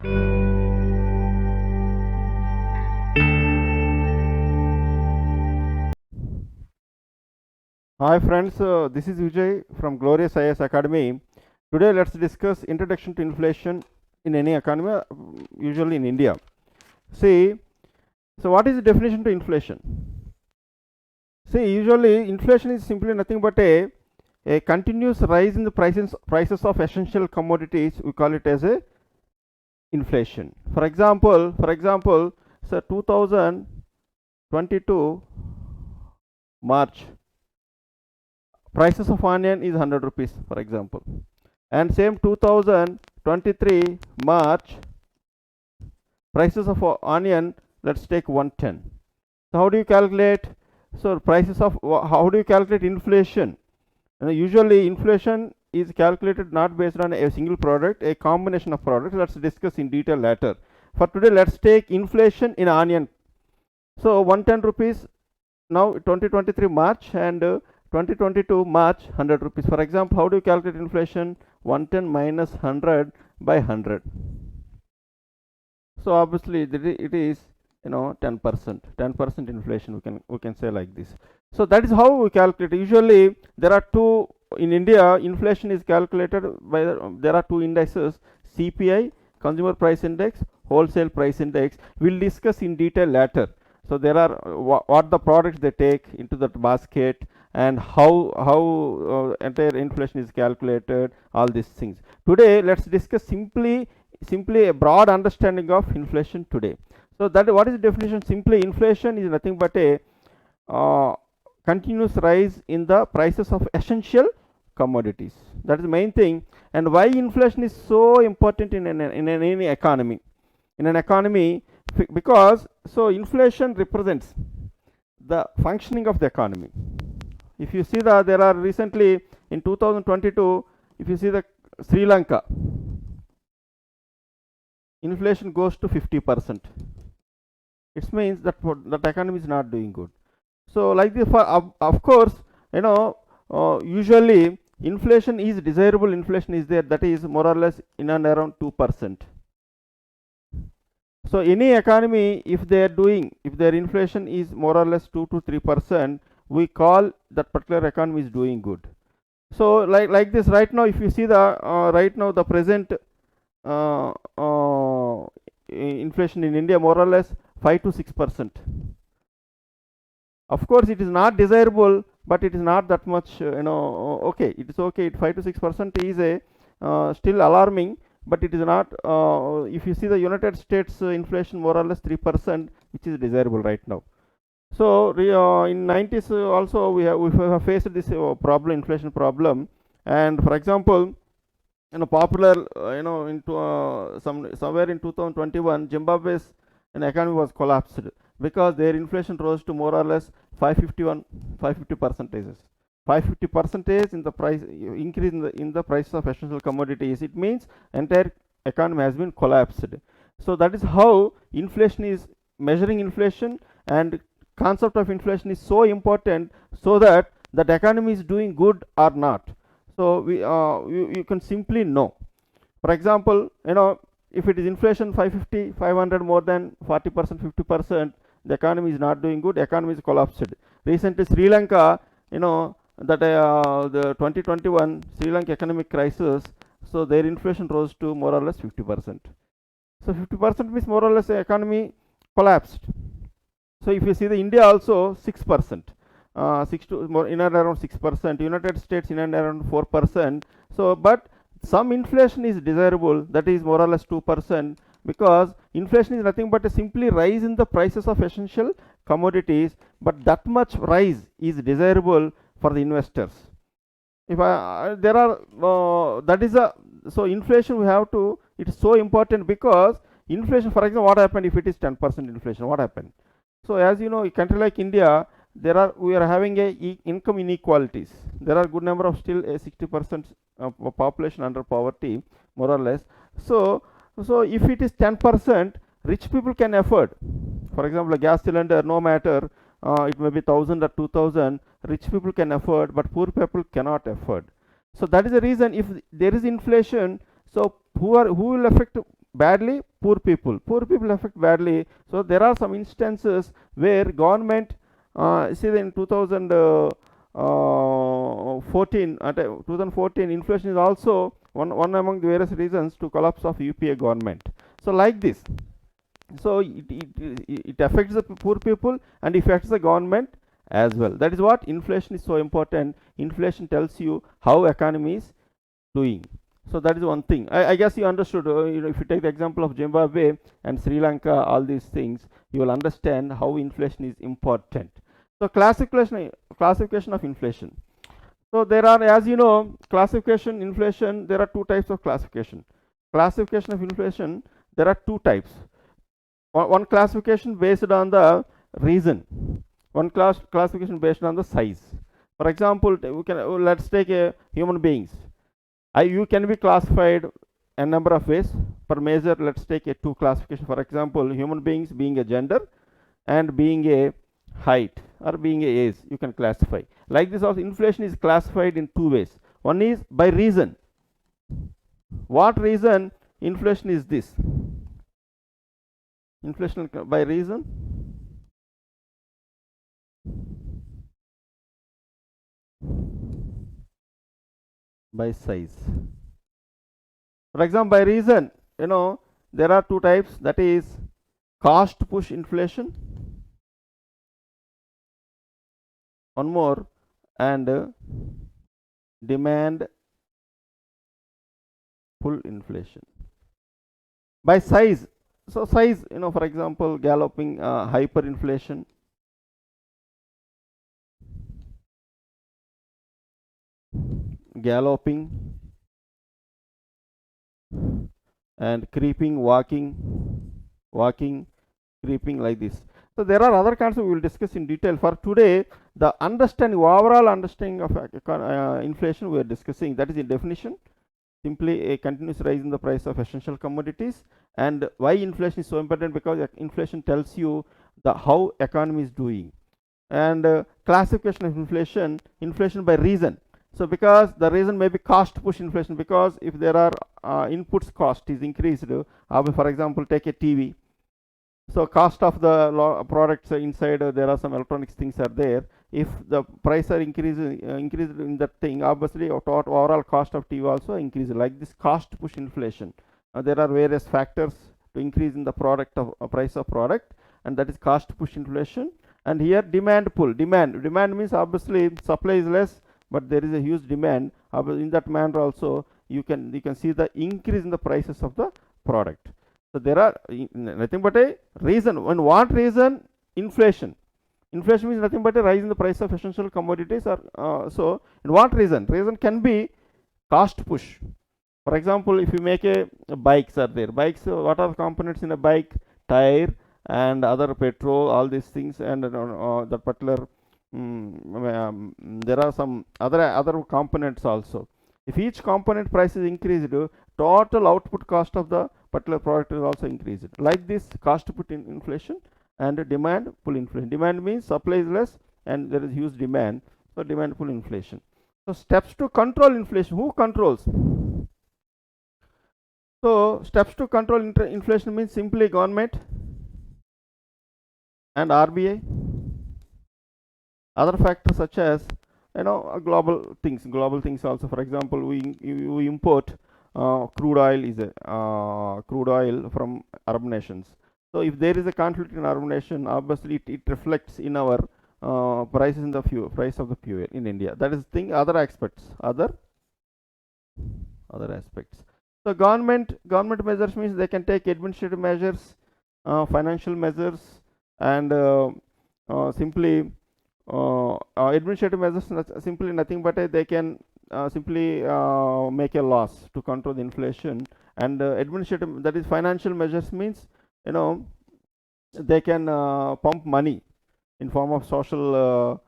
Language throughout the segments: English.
Hi friends, this is Vijay from Glorious IAS Academy. Today let's discuss introduction to inflation in any economy, usually in India. See, so what is the definition to inflation? See, usually inflation is simply nothing but a continuous rise in the prices of essential commodities. We call it as a inflation. For example, so 2022 March, prices of onion is 100 rupees, for example, and same 2023 March, prices of onion, let's take 110. So how do you calculate? So prices of, how do you calculate inflation? Usually inflation is calculated not based on a single product, a combination of products. Let's discuss in detail later. For today, let's take inflation in onion. So 110 rupees now 2023 March, and 2022 March 100 rupees. For example, how do you calculate inflation? 110 minus 100 by 100. So obviously it is 10% inflation, we can say like this. So that is how we calculate. Usually there are two in India. Inflation is calculated by there are two indices: CPI, Consumer Price Index, Wholesale Price Index. We'll discuss in detail later. So there are what the products they take into that basket, and how entire inflation is calculated, all these things. Today let's discuss simply a broad understanding of inflation today. So that what is the definition? Simply inflation is nothing but a continuous rise in the prices of essential commodities. That is the main thing. And why inflation is so important in any economy? In an economy, because so inflation represents the functioning of the economy. If you see there are recently in 2022, if you see the Sri Lanka, inflation goes to 50%. It means that the economy is not doing good. So like this, of course, usually inflation is desirable. Inflation is there, that is more or less in and around 2%. So any economy, if their inflation is more or less 2 to 3%, we call that particular economy is doing good. So like this, right now, if you see the right now the present inflation in India, more or less 5 to 6%. Of course, it is not desirable, but it is not that much. Okay, it is okay. 5 to 6% is a still alarming, but it is not. If you see the United States inflation, more or less 3%, which is desirable right now. So in 90s also we have faced this problem, inflation problem. And for example, popular into somewhere in 2021, Zimbabwe's economy was collapsed because their inflation rose to more or less 550 percentages. 550 percentage in the price increase in the price of essential commodities. It means entire economy has been collapsed. So that is how inflation is measuring inflation, and concept of inflation is so important, so that the economy is doing good or not. So we you can simply know. For example, if it is inflation 550, 500, more than 40%, 50%, the economy is not doing good. Economy is collapsed. Recently, Sri Lanka, that the 2021 Sri Lanka economic crisis, so their inflation rose to more or less 50%. So 50% means more or less the economy collapsed. So if you see the India also 6%, 6 to more in and around 6%, United States in and around 4%. So but some inflation is desirable, that is more or less 2%, because inflation is nothing but a simply rise in the prices of essential commodities, but that much rise is desirable for the investors. If there are that is a, so inflation we have to, it is so important, because inflation, for example, what happened if it is 10% inflation, what happened? So as you know, a country like India, we are having income inequalities. There are good number of still a 60% population under poverty, more or less. So if it is 10%, rich people can afford. For example, a gas cylinder, no matter it may be 1,000 or 2,000, rich people can afford, but poor people cannot afford. So that is the reason, if there is inflation, so who will affect badly? Poor people. Poor people affect badly. So there are some instances where government, see in 2014, at 2014, inflation is also one among the various reasons to collapse of UPA government. So like this, so it affects the poor people and affects the government as well. That is what inflation is so important. Inflation tells you how economy is doing. So that is one thing. I guess you understood. If you take the example of Zimbabwe and Sri Lanka, all these things, you will understand how inflation is important. So classification of inflation. So there are, as you know, classification inflation. There are two types of classification. Classification of inflation. There are two types. One classification based on the reason. One classification based on the size. For example, let's take a human beings. You can be classified a number of ways. Per measure, let's take a two classification. For example, human beings being a gender and being a height or being a age, you can classify. Like this also, inflation is classified in two ways. One is by reason. What reason inflation is this? Inflation by reason. By size. For example, by reason, there are two types, that is cost push inflation, one more, and demand pull inflation. By size, so size, for example, galloping hyperinflation, galloping and creeping, walking, creeping, like this. So there are other concepts we will discuss in detail. For today, the overall understanding of inflation we are discussing, that is in definition, simply a continuous rise in the price of essential commodities. And why inflation is so important? Because inflation tells you how economy is doing. And classification of inflation by reason. So because the reason may be cost push inflation, because if there are inputs cost is increased, for example, take a TV. So cost of the products inside, there are some electronics things are there. If the price are increased in that thing, obviously overall cost of TV also increases. Like this cost push inflation. There are various factors to increase in the price of product, and that is cost push inflation. And here demand pull. Demand means obviously supply is less, but there is a huge demand. In that manner also you can see the increase in the prices of the product. So there are nothing but a reason. When what reason? Inflation means nothing but a rise in the price of essential commodities. So in what reason? Reason can be cost push. For example, if you make a bikes are there. Bikes, what are the components in a bike? Tire and other petrol, all these things, and the particular there are some other components also. If each component price is increased, total output cost of the particular product is also increased. Like this cost push inflation and demand pull inflation. Demand means supply is less and there is huge demand, so demand pull inflation. So steps to control inflation. Who controls? So steps to control inflation means simply government and RBI. Other factors such as global things also. For example, we import crude oil from Arab nations. So if there is a conflict in Arab nation, obviously it reflects in our prices in the price of the fuel in India. That is thing. Other aspects. So government measures means they can take administrative measures, financial measures, and simply administrative measures simply nothing but they can simply make a loss to control the inflation. And administrative, that is financial measures, means they can pump money in form of social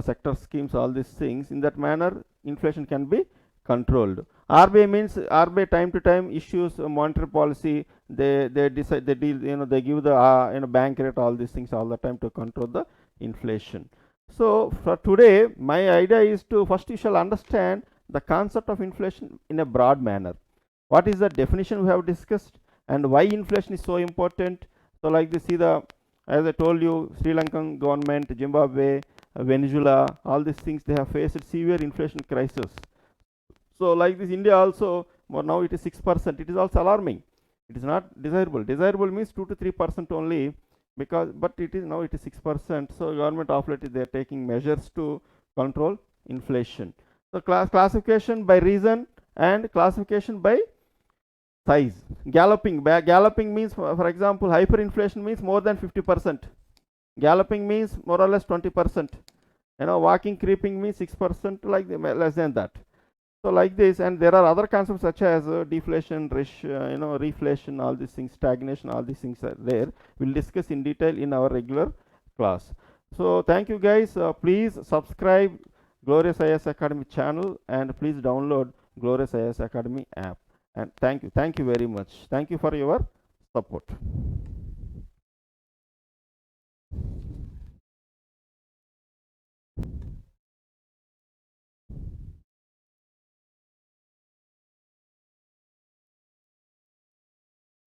sector schemes, all these things. In that manner inflation can be controlled. RBI means RBI time to time issues monetary policy. They decide, they deal, they give the bank rate, all these things all the time to control the inflation. So for today, my idea is to first you shall understand the concept of inflation in a broad manner. What is the definition we have discussed? And why inflation is so important? So like this, see the, as I told you, Sri Lankan government, Zimbabwe, Venezuela, all these things, they have faced severe inflation crisis. So like this, India also, now it is 6%. It is also alarming. It is not desirable. Desirable means 2 to 3% only, because but it is now it is 6%. So government of late they are taking measures to control inflation. So classification by reason and classification by size. Galloping means, for example, hyperinflation means more than 50%. Galloping means more or less 20%. Walking, creeping means 6%, like less than that. So like this, and there are other concepts such as deflation, reflation, all these things, stagnation, all these things are there. We'll discuss in detail in our regular class. So thank you guys. Please subscribe Glorious IAS Academy channel, and please download Glorious IAS Academy app. And thank you very much. Thank you for your support.